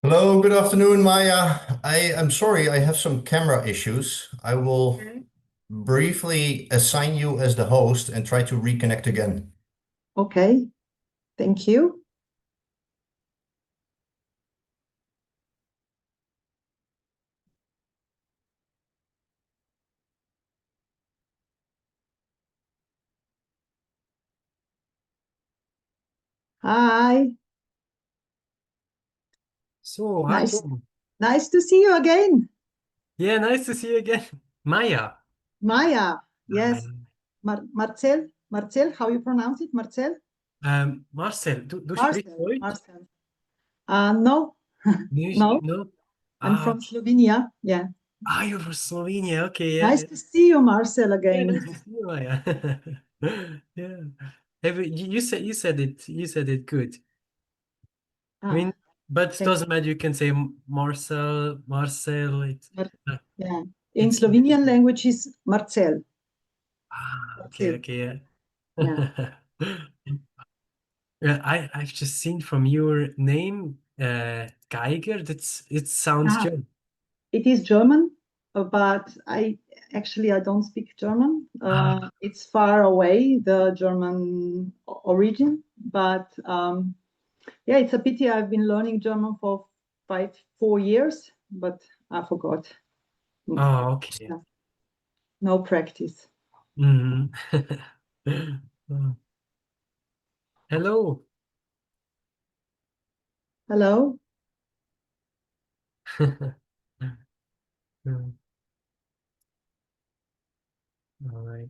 Hello, good afternoon, Maya. I am sorry, I have some camera issues. I will Okay. briefly assign you as the host and try to reconnect again. Okay, thank you. Hi, So, nice, hallo. nice to see you again. Yeah, nice to see you again. Maya. Maya, yes. Nein. Marcel, how you pronounce it? Marcel? Marcel, du sprichst Marcel, Deutsch? Marcel. No, Nicht? no, No? I'm Ah, from Slovenia. Yeah. you're from Slovenia. Okay, yeah, Nice yeah. to see you, Marcel, Yeah, again. nice to see you, Maya. Yeah. You said it good. I Ah, mean, but it thank doesn't matter. You can say Marcel. you. Uh, Yeah. In it's Slovenian language is Marcel. okay, Marcel. okay, Yeah. yeah. Yeah, I've just seen from your name, Geiger. It sounds Ah, German. it is German, but I don't speak German. Ah, It's far away, the German origin, but yeah, it's a pity. I've been learning German for 4 years, but I forgot. Mm, oh, okay. yeah, no practice. Mhm. Oh, hello. Hello? Mm, all right.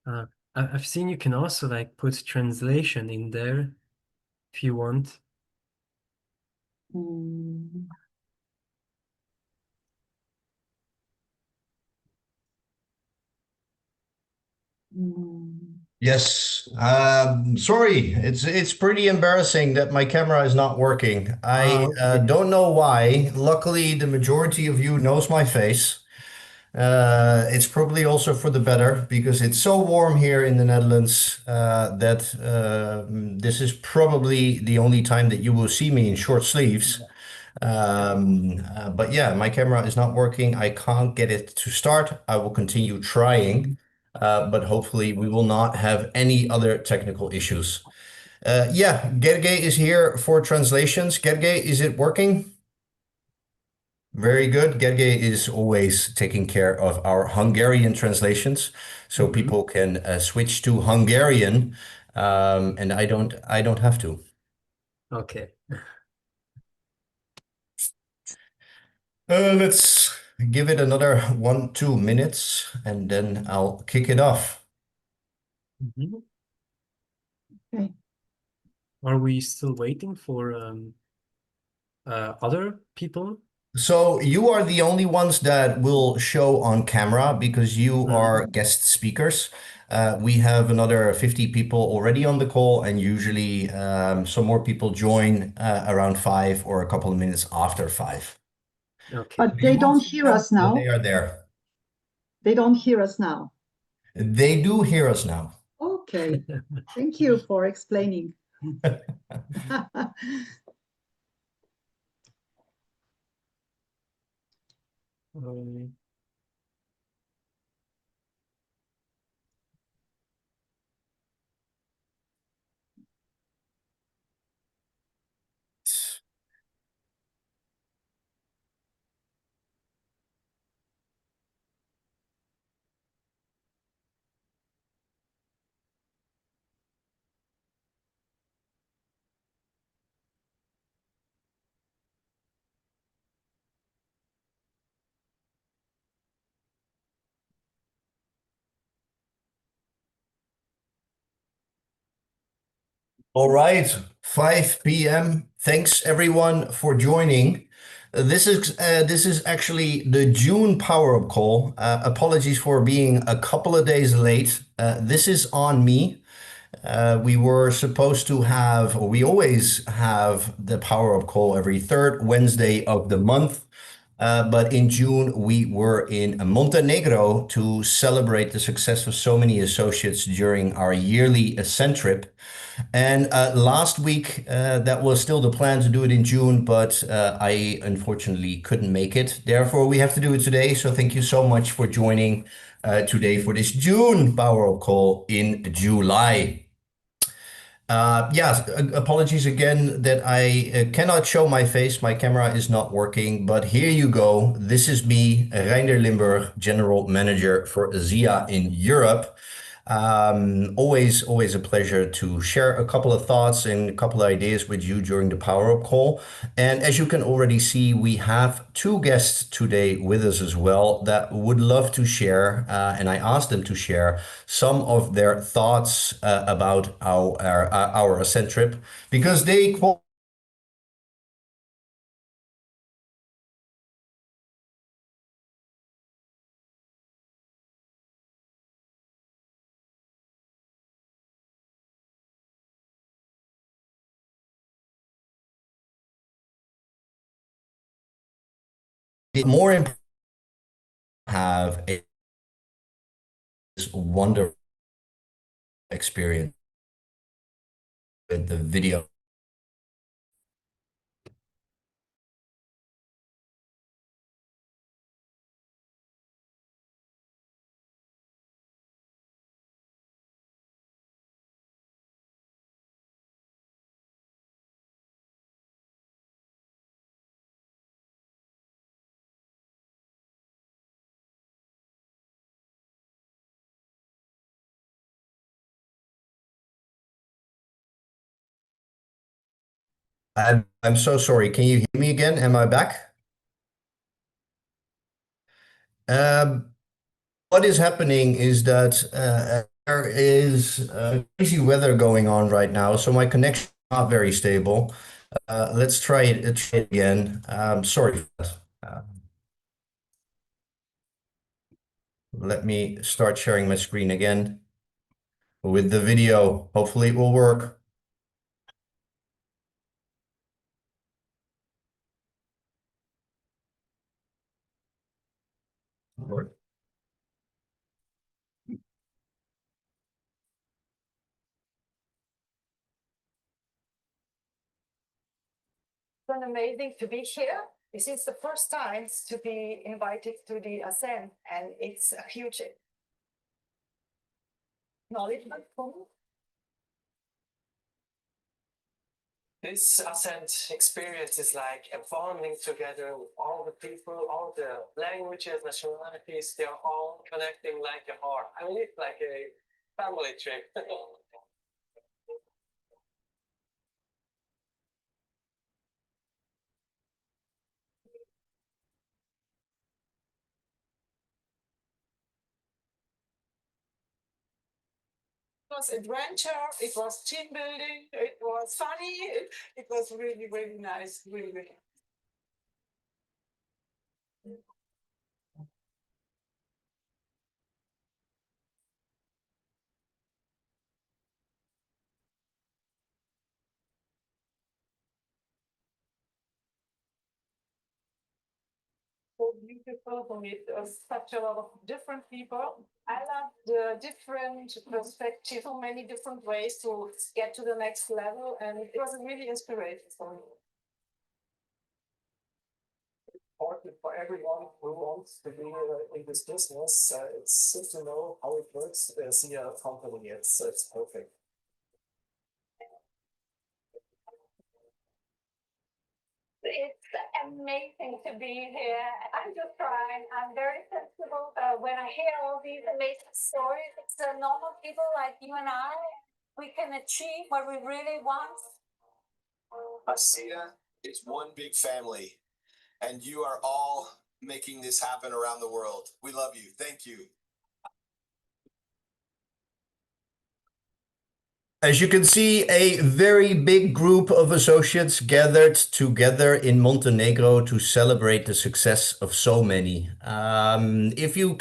Uh, I've seen you can also like put translation in there if you want. Mm, mm. Yes, sorry. It's pretty embarrassing that my camera is not working. I Okay. don't know why. Luckily, the majority of you knows my face. It's probably also for the better because it's so warm here in the Netherlands that this is probably the only time that you will see me in short sleeves. But yeah, my camera is not working. I can't get it to start. I will continue trying, but hopefully we will not have any other technical issues. Yeah, Gerge is here for translations. Gerge, is it working? Very good. Gerge is always taking care of our Hungarian translations, so Mhm. people can switch to Hungarian, and I don't have to. Okay. Let's give it another 2 minutes, and then I'll kick it off. Mhm. Okay. Are we still waiting for other people? So you are the only ones that will show on camera because you Mhm. are guest speakers. We have another 50 people already on the call, and usually some more people join around 5 or a couple of minutes after 5. Okay. But You they will don't see hear them us when they now. are there. They don't hear us now. They do hear us now. Okay. Thank you for explaining. Um, All right, 5 p.m. Thanks everyone for joining. This is actually the June Power Up call. Apologies for being a couple of days late. This is on me. We were supposed to have, or we always have the Power Up call every third Wednesday of the month. But in June, we were in Montenegro to celebrate the success of so many associates during our yearly Ascent trip. And last week, that was still the plan to do it in June, but I unfortunately couldn't make it. Therefore, we have to do it today. So thank you so much for joining today for this June Power Up Call in July. Yes, apologies again that I cannot show my face. My camera is not working, but here you go. This is me, Reinder Limburg, General Manager for ASEA in Europe. Always a pleasure to share a couple of thoughts and a couple of ideas with you during the Power Up Call. And as you can already see, we have two guests today with us as well that would love to share, and I asked them to share some of their thoughts about our Ascent trip because they more important have a wonderful experience with the video. I'm so sorry. Can you hear me again? Am I back? Um, what is happening is that there is crazy weather going on right now, so my connection is not very stable. Let's try it again. Sorry for that. Let me start sharing my screen again with the video. Hopefully it will work. Been amazing to be here. This is the first time to be invited to the Ascent, and it's a huge acknowledgement for me. This Ascent experience is like a bonding together with all the people, all the languages, nationalities, they're all connecting like a heart. I mean, it's like a family trip. It was adventure, it was team building, it was funny, it was really, really nice, really, really. So beautiful for me. Such a lot of different people. I love the different perspectives, so many different ways to get to the next level, and it was really inspiring for me. Important for everyone who wants to be in this business. It's good to know how it works. See a company, it's perfect. It's amazing to be here. I'm just trying. I'm very sensible when I hear all these amazing stories. It's normal people like you and I. We can achieve what we really want. ASEA is one big family, and you are all making this happen around the world. We love you. Thank you. As you can see, a very big group of associates gathered together in Montenegro to celebrate the success of so many. If you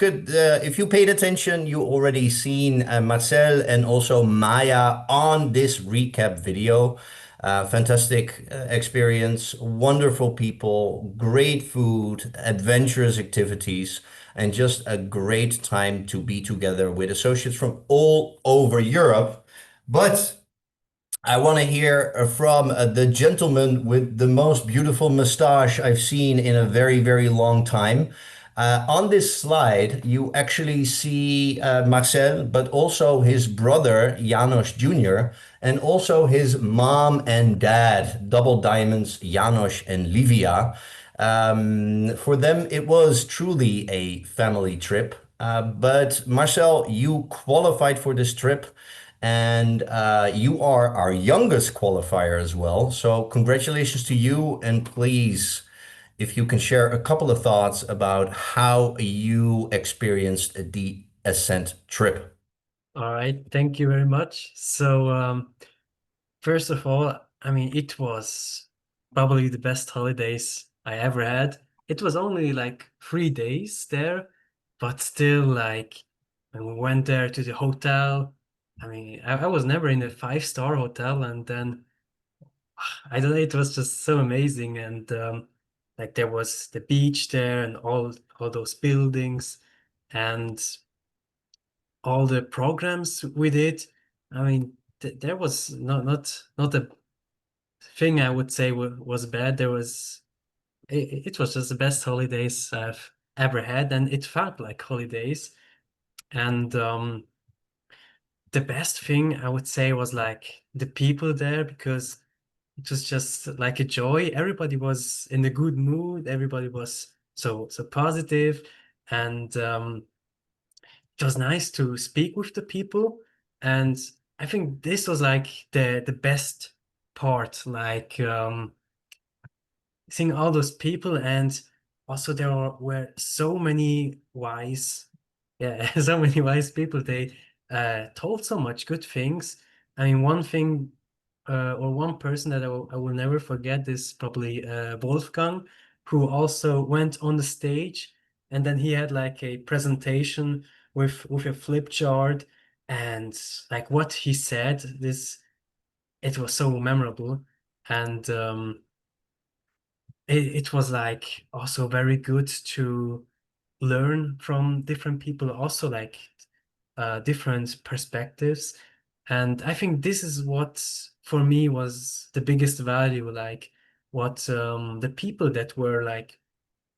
paid attention, you already seen Marcel and also Maya on this recap video. Fantastic experience, wonderful people, great food, adventurous activities, and just a great time to be together with associates from all over Europe. But I want to hear from the gentleman with the most beautiful mustache I've seen in a very, very long time. On this slide, you actually see Marcel, but also his brother, Janos Jr., and also his mom and dad, double diamonds, Janos and Livia. For them, it was truly a family trip. But Marcel, you qualified for this trip. And you are our youngest qualifier as well. So congratulations to you. And please, if you can share a couple of thoughts about how you experienced the Ascent trip. All right, thank you very much. So, first of all, I mean, it was probably the best holidays I ever had. It was only like 3 days there, but still, like, when we went there to the hotel, I mean, I was never in a five-star hotel, and then I don't know, it was just so amazing. And like there was the beach there and all those buildings and all the programs we did. I mean, there was not a thing I would say was bad. It was just the best holidays I've ever had, and it felt like holidays. And the best thing I would say was like the people there, because it was just like a joy. Everybody was in a good mood. Everybody was so positive, and it was nice to speak with the people. And I think this was like the best part, like seeing all those people. And also there were so many wise, yeah, so many wise people. They told so much good things. I mean, one thing or one person that I will never forget is probably Wolfgang, who also went on the stage, and then he had like a presentation with a flip chart, and like what he said, this it was so memorable. And it was like also very good to learn from different people, also like different perspectives. And I think this is what for me was the biggest value, like what the people that were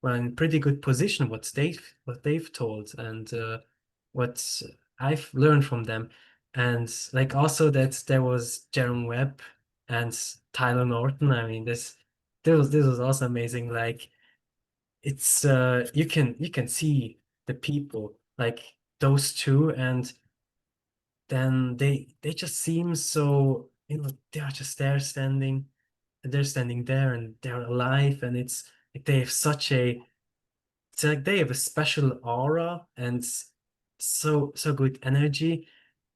in pretty good position, what they've told, and what I've learned from them. And like also that there was Jerome Webb and Tyler Norton. I mean, this was also amazing. Like it's you can see the people like those two, and then they just seem so, they are just there standing, they're standing there and they're alive, and it's like they have such a it's like they have a special aura and so good energy.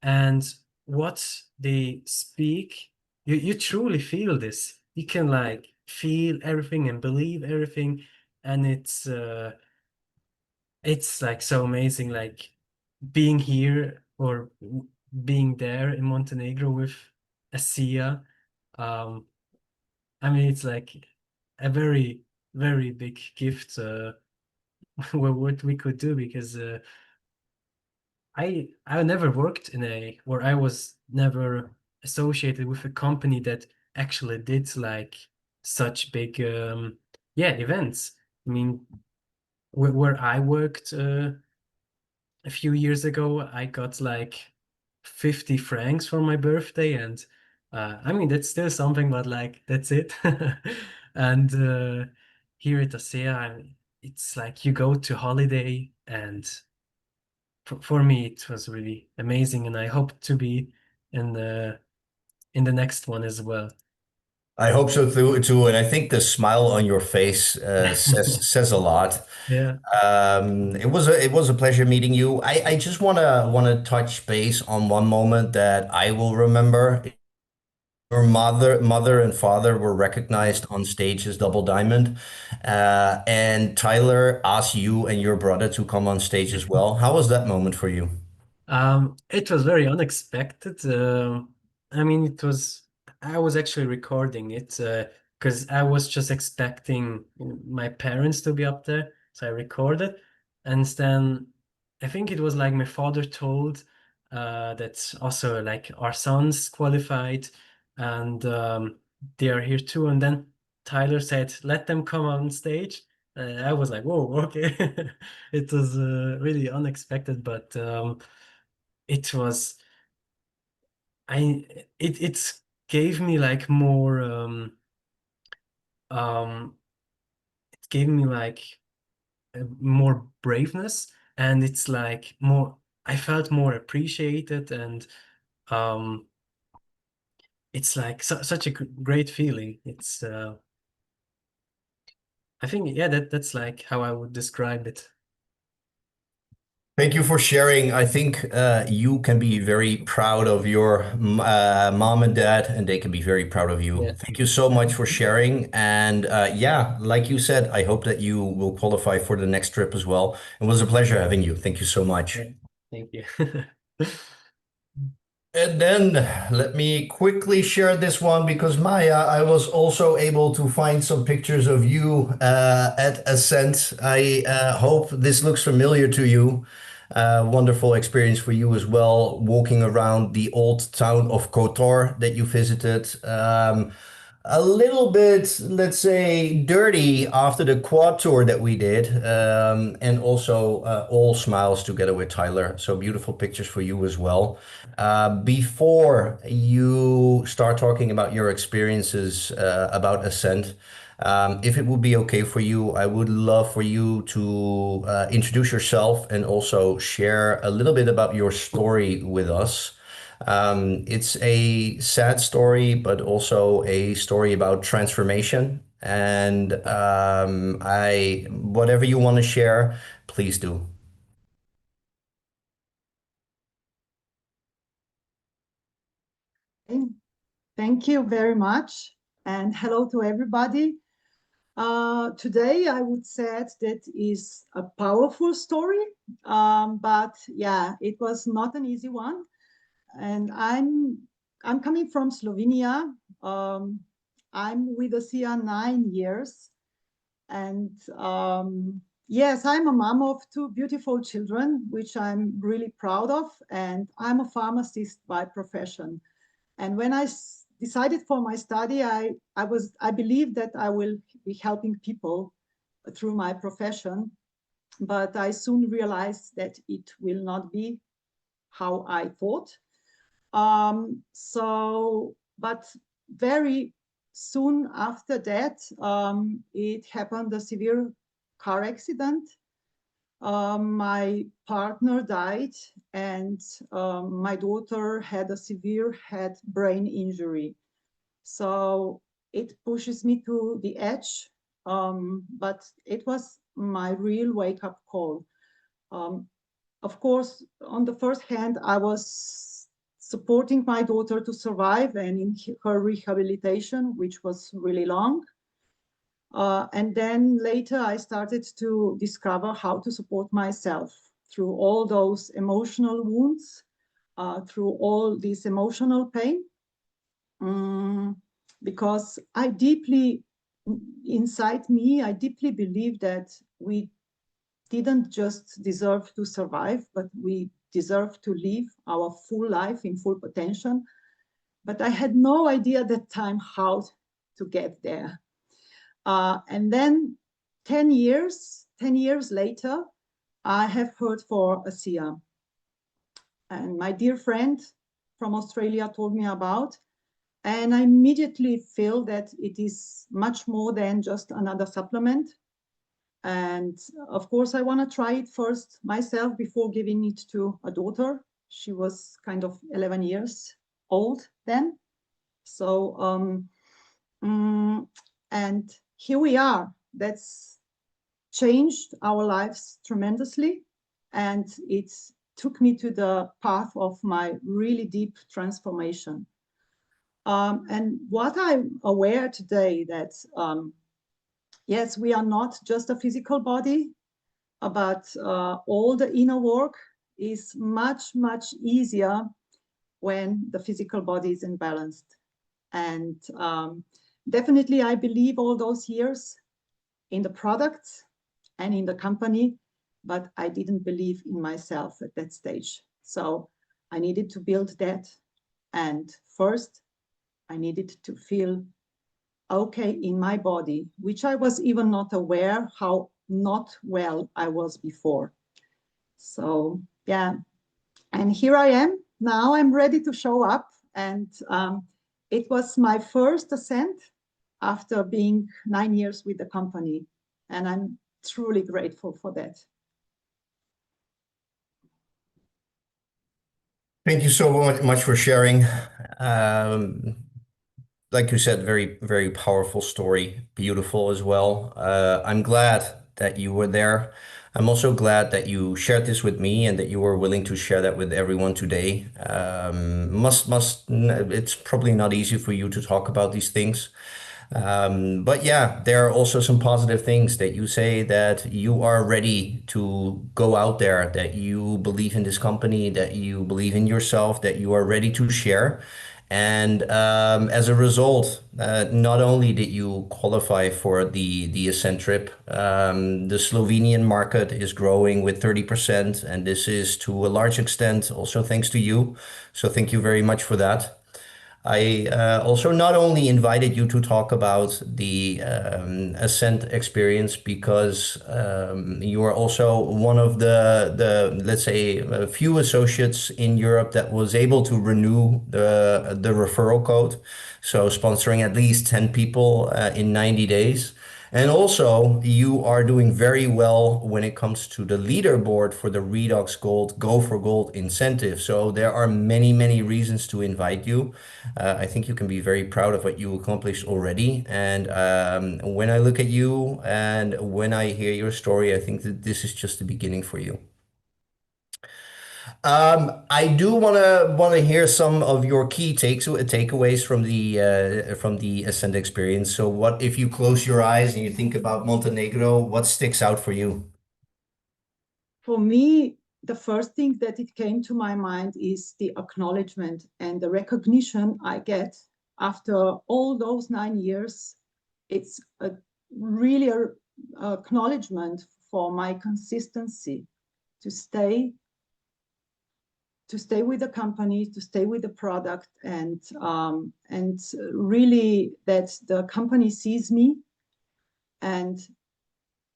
And what they speak, you truly feel this. You can like feel everything and believe everything, and it's like so amazing, like being here or being there in Montenegro with ASEA. Um, I mean, it's like a very big gift what we could do, because I never worked in a or I was never associated with a company that actually did like such big yeah, events. I mean, where I worked a few years ago, I got like 50 francs for my birthday, and I mean that's still something, but like that's it. And here at ASEA, it's like you go to holiday, and for me it was really amazing, and I hope to be in the next one as well. I hope so too. And I think the smile on your face says a lot. Yeah. It was a pleasure meeting you. I just wanna touch base on one moment that I will remember. Your mother and father were recognized on stage as Double Diamond, and Tyler asked you and your brother to come on stage as well. How was that moment for you? It was very unexpected. I mean, I was actually recording it because I was just expecting my parents to be up there, so I recorded, and then I think it was like my father told that also like our sons qualified and they are here too, and then Tyler said, "Let them come on stage." I was like, "Whoa, okay." It was really unexpected, but it was. It gave me like more it gave me like more braveness, and it's like more I felt more appreciated, and um it's like such a great feeling. It's I think, yeah, that's like how I would describe it. Thank you for sharing. I think you can be very proud of your mom and dad, and they can be very proud of you. Yeah. Thank you so much for sharing. And yeah, like you said, I hope that you will qualify for the next trip as well. It was a pleasure having you. Thank you so much. Yeah. Thank you. And then let me quickly share this one because Maya, I was also able to find some pictures of you at Ascent. I hope this looks familiar to you. Wonderful experience for you as well, walking around the old town of Kotor that you visited. A little bit, let's say, dirty after the quad tour that we did, and also all smiles together with Tyler. So beautiful pictures for you as well. Before you start talking about your experiences about Ascent, if it would be okay for you, I would love for you to introduce yourself and also share a little bit about your story with us. It's a sad story, but also a story about transformation. And whatever you want to share, please do. Thank you very much, and hello to everybody. Today, I would say that is a powerful story, but yeah, it was not an easy one. And I'm coming from Slovenia. I'm with ASEA 9 years, and yes, I'm a mom of two beautiful children, which I'm really proud of, and I'm a pharmacist by profession. And when I decided for my study, I believed that I will be helping people through my profession, but I soon realized that it will not be how I thought. But very soon after that, it happened a severe car accident. My partner died, and my daughter had a severe head brain injury. So it pushes me to the edge, but it was my real wake-up call. Of course, on the first hand, I was supporting my daughter to survive and in her rehabilitation, which was really long. And then later I started to discover how to support myself through all those emotional wounds, through all this emotional pain. Because inside me, I deeply believe that we didn't just deserve to survive, but we deserve to live our full life in full potential. But I had no idea at that time how to get there. And then 10 years later, I have heard for ASEA. And my dear friend from Australia told me about, and I immediately feel that it is much more than just another supplement. And of course, I want to try it first myself before giving it to a daughter. She was kind of 11 years old then. So, and here we are. That's changed our lives tremendously. And it took me to the path of my really deep transformation. And what I'm aware today that, yes, we are not just a physical body, but all the inner work is much, much easier when the physical body is imbalanced. And definitely, I believe all those years in the products and in the company, but I didn't believe in myself at that stage. So I needed to build that. And first, I needed to feel okay in my body, which I was even not aware how not well I was before. So yeah, and here I am. Now I'm ready to show up. And it was my first ascent after being 9 years with the company. And I'm truly grateful for that. Thank you so much for sharing. Like you said, very, very powerful story, beautiful as well. I'm glad that you were there. I'm also glad that you shared this with me and that you were willing to share that with everyone today. It's probably not easy for you to talk about these things. But yeah, there are also some positive things that you say, that you are ready to go out there, that you believe in this company, that you believe in yourself, that you are ready to share. And as a result, not only did you qualify for the Ascent trip, the Slovenian market is growing with 30%, and this is to a large extent also thanks to you. So thank you very much for that. I also not only invited you to talk about the Ascent experience because you are also one of the let's say few associates in Europe that was able to renew the referral code, so sponsoring at least 10 people in 90 days. And also, you are doing very well when it comes to the leaderboard for the Redox Gold Go for Gold incentive. So there are many, many reasons to invite you. I think you can be very proud of what you accomplished already. And when I look at you and when I hear your story, I think that this is just the beginning for you. I do wanna hear some of your key takeaways from the Ascent experience. So, what if you close your eyes and you think about Montenegro? What sticks out for you? For me, the first thing that it came to my mind is the acknowledgement and the recognition I get after all those 9 years. It's a really acknowledgement for my consistency to stay with the company, to stay with the product, and really that the company sees me. And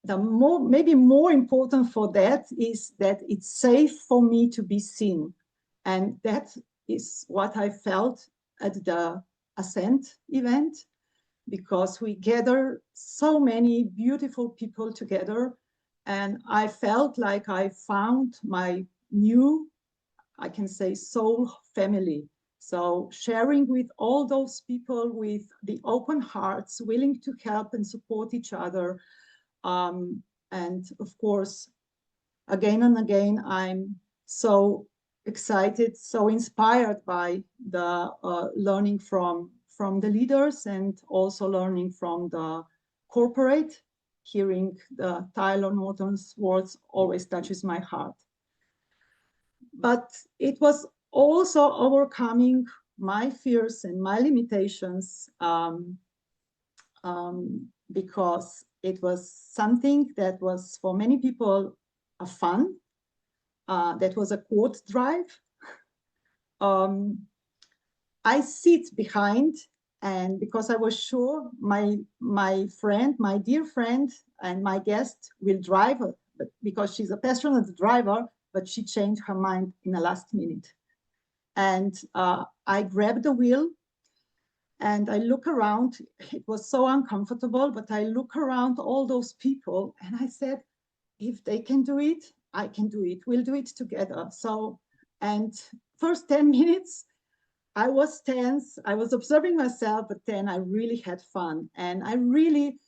maybe more important for that is that it's safe for me to be seen. And that is what I felt at the Ascent event, because we gather so many beautiful people together. And I felt like I found my new, I can say, soul family. So sharing with all those people with the open hearts, willing to help and support each other. And of course, again and again, I'm so excited, so inspired by the learning from the leaders, and also learning from the corporate. Hearing the Tyler Norton's words always touches my heart. But it was also overcoming my fears and my limitations, because it was something that was for many people a fun, that was a quad drive. I sit behind, and because I was sure my friend, my dear friend and my guest will drive, but because she's a passionate driver, but she changed her mind in the last minute. And I grabbed the wheel and I look around. It was so uncomfortable, but I look around all those people and I said, if they can do it, I can do it. We'll do it together. So, and first 10 minutes, I was tense. I was observing myself, but then I really had fun. And I really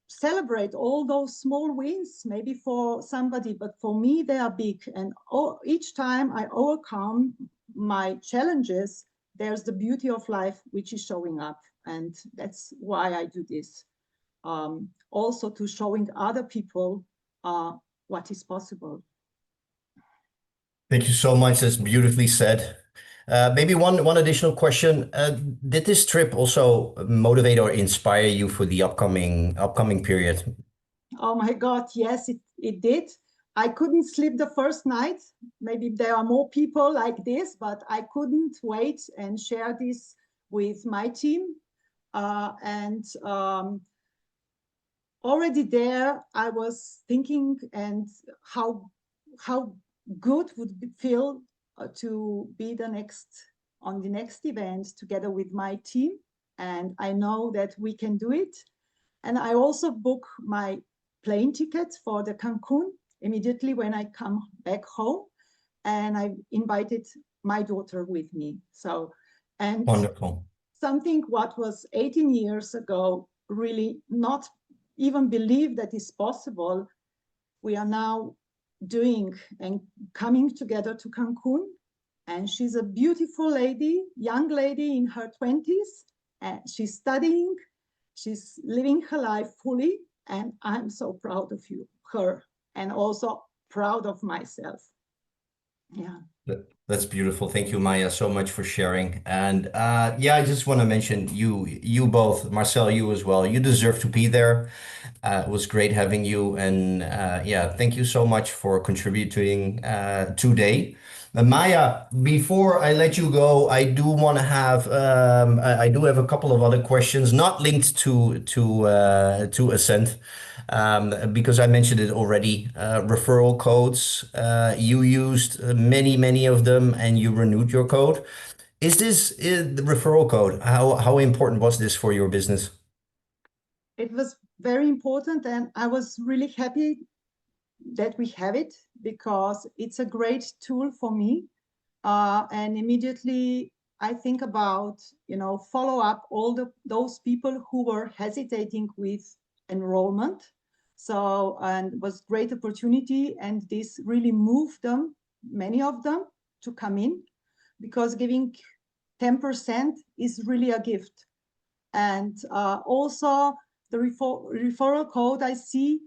celebrate all those small wins, maybe for somebody, but for me, they are big. And each time I overcome my challenges, there's the beauty of life, which is showing up. And that's why I do this. Also to showing other people what is possible. Thank you so much. That's beautifully said. Maybe one additional question. Did this trip also motivate or inspire you for the upcoming period? Oh my God, yes, it did. I couldn't sleep the first night. Maybe there are more people like this, but I couldn't wait and share this with my team. Already there, I was thinking and how good would feel to be on the next event together with my team. And I know that we can do it. And I also book my plane tickets for the Cancun immediately when I come back home. And I invited my daughter with me. And Wonderful. something what was 18 years ago, really not even believe that is possible, we are now doing and coming together to Cancun. And she's a beautiful lady, young lady in her 20s, and she's studying, she's living her life fully, and I'm so proud of her, and also proud of myself. Yeah. That's beautiful. Thank you, Maya, so much for sharing. And yeah, I just want to mention you both, Marcel, you as well. You deserve to be there. It was great having you, and yeah, thank you so much for contributing today. Maya, before I let you go, I do want to have I do have a couple of other questions, not linked to Ascent, because I mentioned it already. Referral codes, you used many of them, and you renewed your code. Is this the referral code? How important was this for your business? It was very important, and I was really happy that we have it because it's a great tool for me. And immediately I think about, follow up all those people who were hesitating with enrollment. So, and it was great opportunity, and this really moved them, many of them, to come in, because giving 10% is really a gift. And also the referral code, I see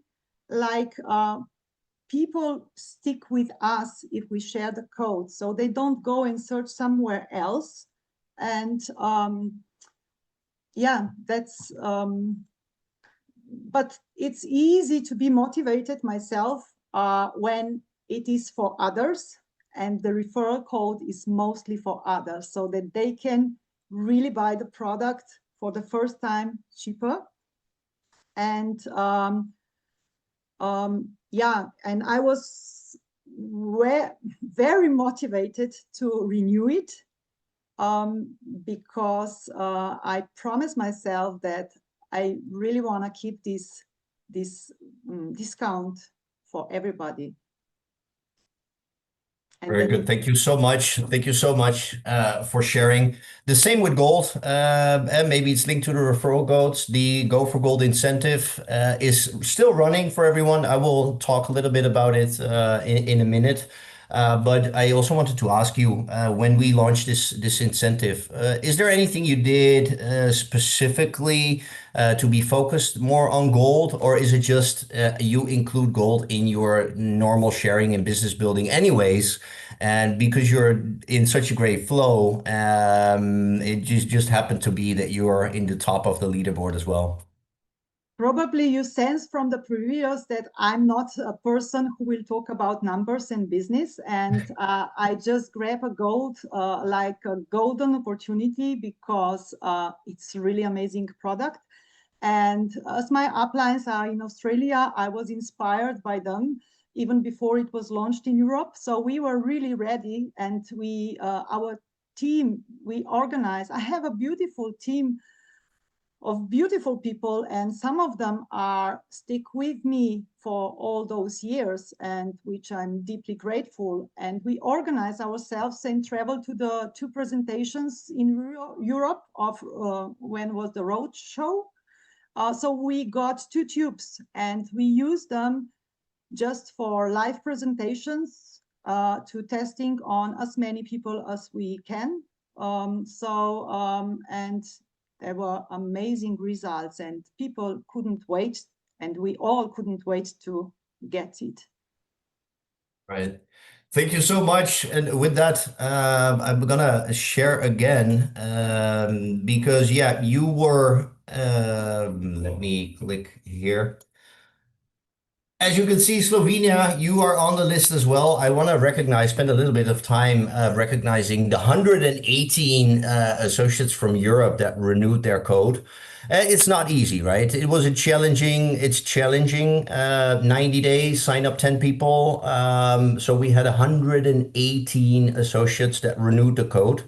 like people stick with us if we share the code, so they don't go and search somewhere else. And yeah, that's but it's easy to be motivated myself when it is for others, and the referral code is mostly for others, so that they can really buy the product for the first time cheaper. And yeah, and I was very motivated to renew it because I promised myself that I really want to keep this discount for everybody. And Very good. Thank you so much. Thank you so much for sharing. The same with gold. And maybe it's linked to the referral codes. The Go for Gold incentive is still running for everyone. I will talk a little bit about it in a minute. But I also wanted to ask you, when we launched this incentive, is there anything you did specifically to be focused more on gold, or is it just you include gold in your normal sharing and business building anyways? And because you're in such a great flow, it just happened to be that you're in the top of the leaderboard as well. Probably you sense from the previous that I'm not a person who will talk about numbers and business, and I just grab a gold, like a golden opportunity, because it's really amazing product. And as my uplines are in Australia, I was inspired by them even before it was launched in Europe. So we were really ready, and we, our team, we organized. I have a beautiful team of beautiful people, and some of them are stick with me for all those years, and which I'm deeply grateful. And we organize ourselves and travel to the 2 presentations in Europe of when was the road show. So we got 2 tubes, and we use them just for live presentations, to testing on as many people as we can. And there were amazing results, and people couldn't wait, and we all couldn't wait to get it. Right. Thank you so much. And with that, I'm gonna share again because yeah, you were. Let me click here. As you can see, Slovenia, you are on the list as well. I want to recognize, spend a little bit of time recognizing the 118 associates from Europe that renewed their code. It's not easy, right? It's challenging. 90 days, sign up 10 people. So we had 118 associates that renewed the code.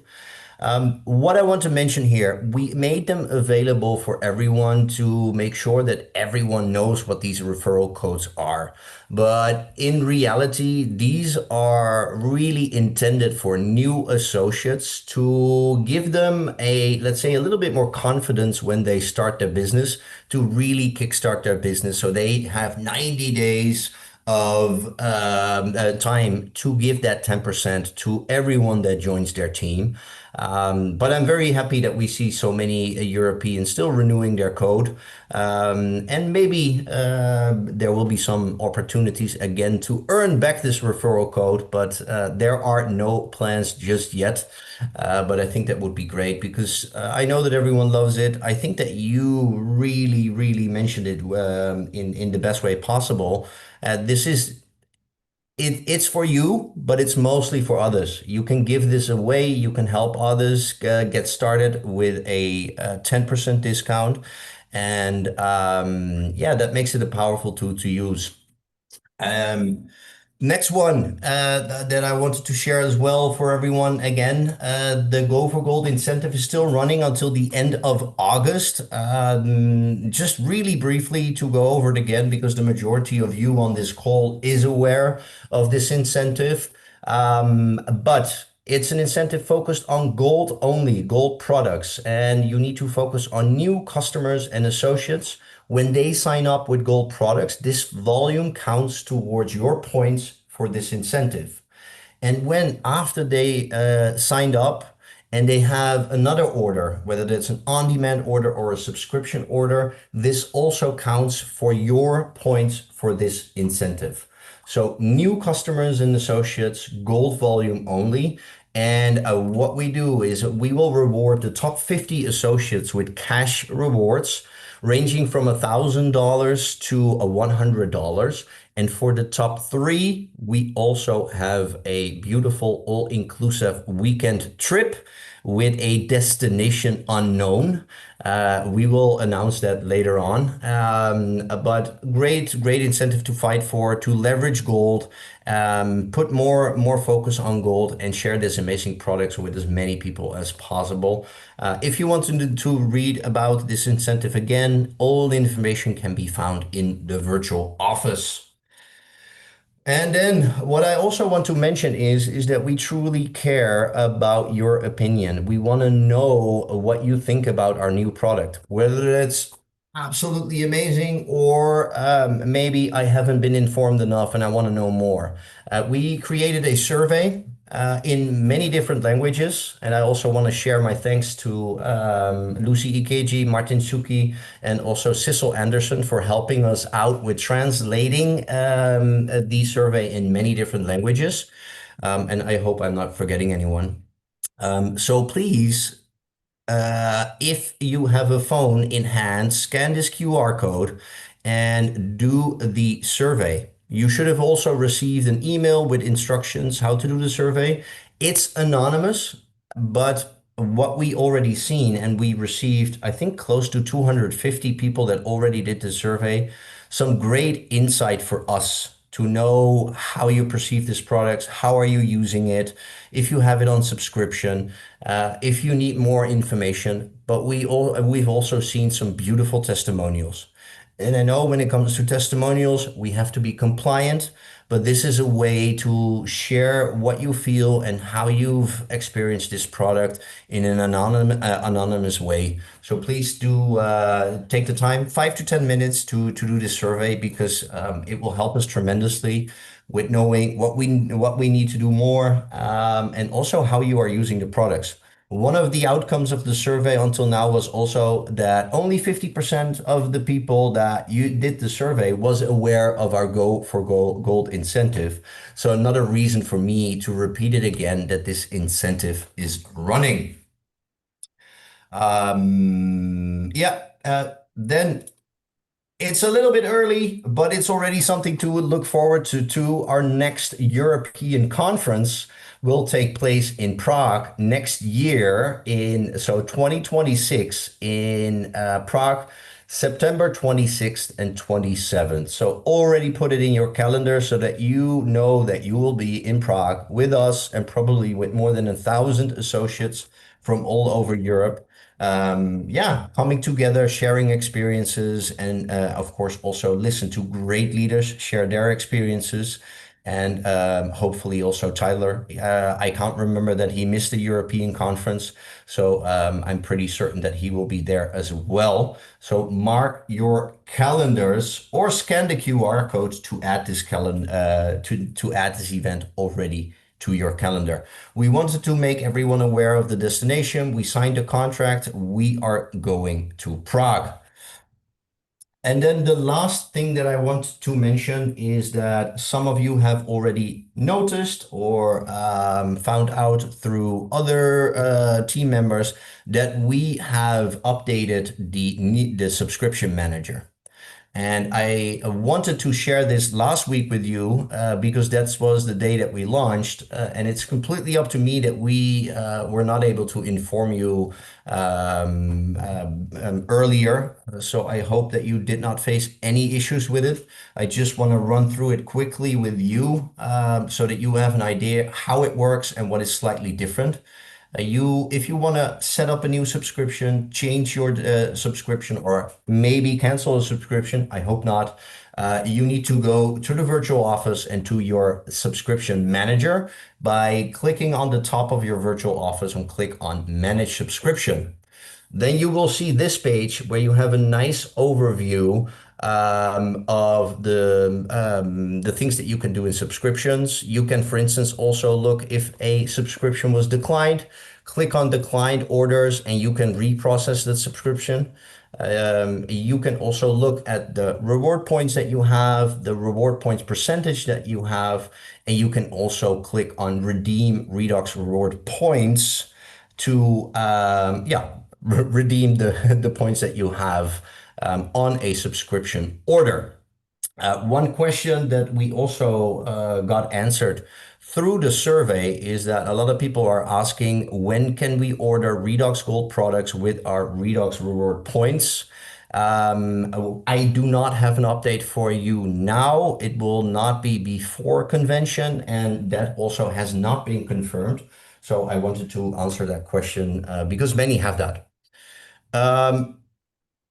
What I want to mention here, we made them available for everyone to make sure that everyone knows what these referral codes are. But in reality, these are really intended for new associates to give them let's say, a little bit more confidence when they start their business to really kickstart their business. So they have 90 days of time to give that 10% to everyone that joins their team. But I'm very happy that we see so many Europeans still renewing their code. And maybe there will be some opportunities again to earn back this referral code, but there are no plans just yet. But I think that would be great because I know that everyone loves it. I think that you really, really mentioned it in the best way possible. This is it's for you, but it's mostly for others. You can give this away. You can help others get started with a 10% discount. And yeah, that makes it a powerful tool to use. Um, Next one that I wanted to share as well for everyone. Again, the Go for Gold incentive is still running until the end of August. Just really briefly to go over it again, because the majority of you on this call is aware of this incentive. But it's an incentive focused on gold only, gold products, and you need to focus on new customers and associates. When they sign up with gold products, this volume counts towards your points for this incentive. And when after they signed up and they have another order, whether that's an on-demand order or a subscription order, this also counts for your points for this incentive. So new customers and associates, gold volume only. And what we do is we will reward the top 50 associates with cash rewards ranging from $1,000 to $100. And for the top three, we also have a beautiful all-inclusive weekend trip with a destination unknown. We will announce that later on. But great incentive to fight for, to leverage gold, put more focus on gold, and share this amazing products with as many people as possible. If you want to read about this incentive again, all the information can be found in the virtual office. And then what I also want to mention is that we truly care about your opinion. We want to know what you think about our new product, whether it's absolutely amazing or maybe I haven't been informed enough and I want to know more. We created a survey in many different languages, and I also want to share my thanks to Lucy Ikeji, Martin Suki, and also Sissel Anderson for helping us out with translating the survey in many different languages. And I hope I'm not forgetting anyone. So please, if you have a phone in hand, scan this QR code and do the survey. You should have also received an email with instructions how to do the survey. It's anonymous, but what we already seen, and we received, I think, close to 250 people that already did the survey, some great insight for us to know how you perceive this product, how are you using it, if you have it on subscription, if you need more information. But we've also seen some beautiful testimonials. And I know when it comes to testimonials, we have to be compliant, but this is a way to share what you feel and how you've experienced this product in an anonymous way. So please do take the time, 5 to 10 minutes to do this survey, because it will help us tremendously with knowing what we need to do more, and also how you are using the products. One of the outcomes of the survey until now was also that only 50% of the people that you did the survey was aware of our Go for Gold incentive. So another reason for me to repeat it again that this incentive is running. Then it's a little bit early, but it's already something to look forward to. Our next European conference will take place in Prague next year in 2026 in Prague, September 26th and 27th. So already put it in your calendar so that you know that you will be in Prague with us and probably with more than 1,000 associates from all over Europe. Coming together, sharing experiences, and of course, also listen to great leaders share their experiences. And hopefully, also Tyler. I can't remember that he missed the European conference, so I'm pretty certain that he will be there as well. So mark your calendars or scan the QR code to add this to add this event already to your calendar. We wanted to make everyone aware of the destination. We signed a contract. We are going to Prague. And then the last thing that I want to mention is that some of you have already noticed or found out through other team members that we have updated the subscription manager. And I wanted to share this last week with you because that was the day that we launched. And it's completely up to me that we were not able to inform you earlier. So I hope that you did not face any issues with it. I just want to run through it quickly with you so that you have an idea how it works and what is slightly different. If you want to set up a new subscription, change your subscription, or maybe cancel a subscription, I hope not. You need to go to the virtual office and to your subscription manager by clicking on the top of your virtual office and click on Manage Subscription. Then you will see this page where you have a nice overview of the things that you can do in subscriptions. You can, for instance, also look if a subscription was declined, click on declined orders, and you can reprocess that subscription. You can also look at the reward points that you have, the reward points percentage that you have, and you can also click on redeem Redux reward points to redeem the points that you have on a subscription order. One question that we also got answered through the survey is that a lot of people are asking, when can we order Redux Gold products with our Redux reward points? I do not have an update for you now. It will not be before convention, and that also has not been confirmed. So I wanted to answer that question because many have that.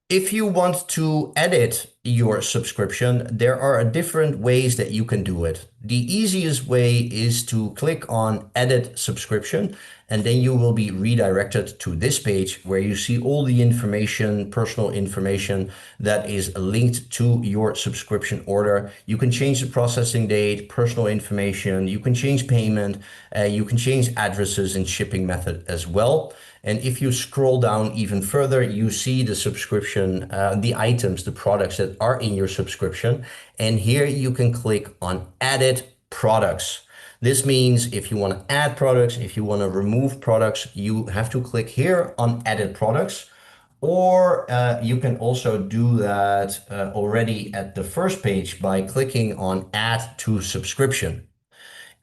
If you want to edit your subscription, there are different ways that you can do it. The easiest way is to click on Edit Subscription, and then you will be redirected to this page where you see all the information, personal information that is linked to your subscription order. You can change the processing date, personal information, you can change payment, you can change addresses and shipping method as well. And if you scroll down even further, you see the subscription, the items, the products that are in your subscription. And here you can click on Edit Products. This means if you want to add products, if you want to remove products, you have to click here on Edit Products. Or you can also do that already at the first page by clicking on Add to Subscription.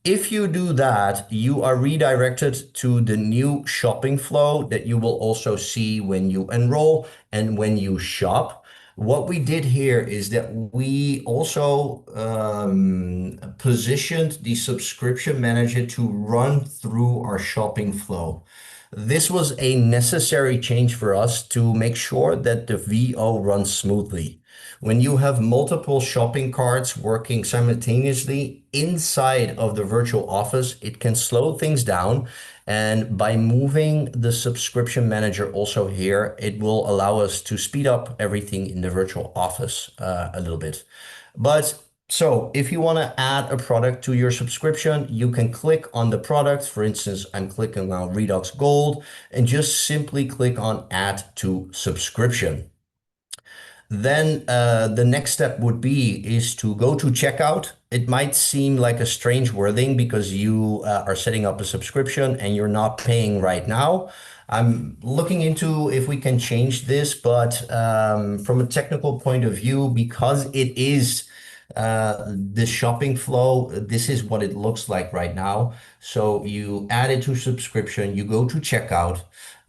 If you do that, you are redirected to the new shopping flow that you will also see when you enroll and when you shop. What we did here is that we also positioned the subscription manager to run through our shopping flow. This was a necessary change for us to make sure that the VO runs smoothly. When you have multiple shopping carts working simultaneously inside of the virtual office, it can slow things down. And by moving the subscription manager also here, it will allow us to speed up everything in the virtual office a little bit. But So if you want to add a product to your subscription, you can click on the product. For instance, I'm clicking on Redux Gold and just simply click on Add to Subscription. Then the next step would be is to go to checkout. It might seem like a strange wording because you are setting up a subscription and you're not paying right now. I'm looking into if we can change this, but from a technical point of view, because it is the shopping flow, this is what it looks like right now. So you add it to subscription, you go to checkout.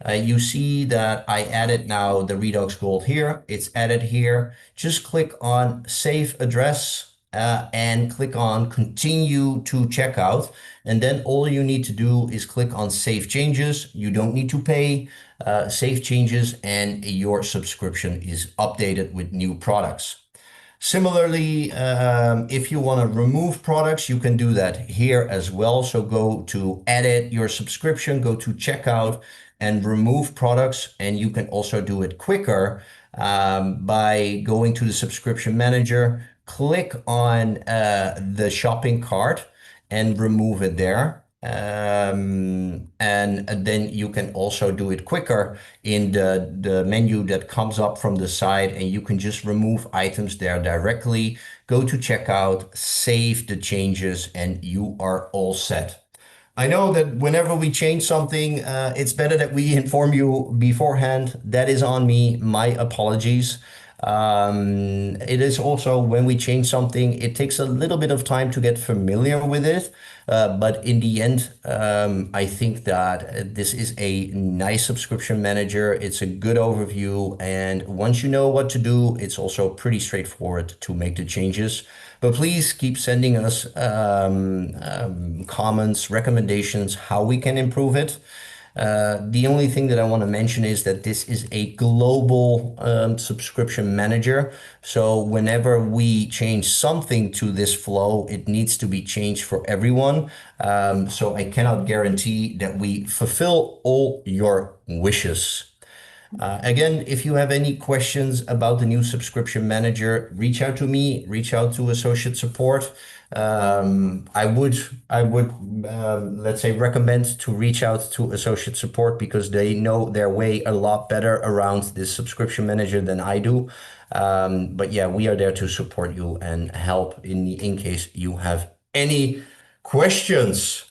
You see that I added now the Redux Gold here. It's added here. Just click on Save Address and click on Continue to Checkout. And then all you need to do is click on Save Changes. You don't need to pay. Save changes and your subscription is updated with new products. Similarly, if you want to remove products, you can do that here as well. So go to edit your subscription, go to checkout and remove products. And you can also do it quicker by going to the subscription manager, click on the shopping cart and remove it there. And then you can also do it quicker in the menu that comes up from the side, and you can just remove items there directly. Go to checkout, save the changes, and you are all set. I know that whenever we change something, it's better that we inform you beforehand. That is on me. My apologies. It is also when we change something, it takes a little bit of time to get familiar with it. But in the end, I think that this is a nice subscription manager. It's a good overview. And once you know what to do, it's also pretty straightforward to make the changes. But please keep sending us comments, recommendations, how we can improve it. The only thing that I want to mention is that this is a global subscription manager. So whenever we change something to this flow, it needs to be changed for everyone. So I cannot guarantee that we fulfill all your wishes. Again, if you have any questions about the new subscription manager, reach out to me, reach out to associate support. I would, let's say, recommend to reach out to associate support because they know their way a lot better around this subscription manager than I do. But yeah, we are there to support you and help in case you have any questions.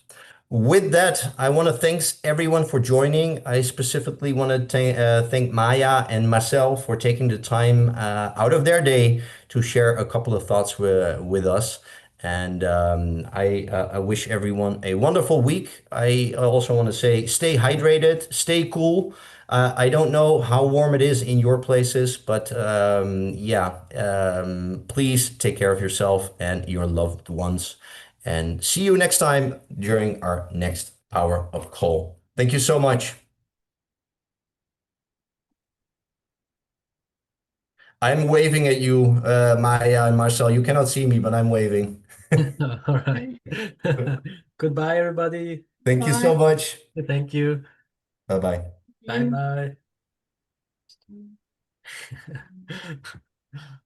With that, I want to thank everyone for joining. I specifically want to thank Maya and Marcel for taking the time out of their day to share a couple of thoughts with us. And I wish everyone a wonderful week. I also want to say stay hydrated, stay cool. I don't know how warm it is in your places, but yeah, please take care of yourself and your loved ones. And see you next time during our next Power of Call. Thank you so much. I'm waving at you, Maya and Marcel. You cannot see me, but I'm waving. All right. Goodbye, everybody. Thank you so Bye. much. Thank you. Bye-bye. Bye bye.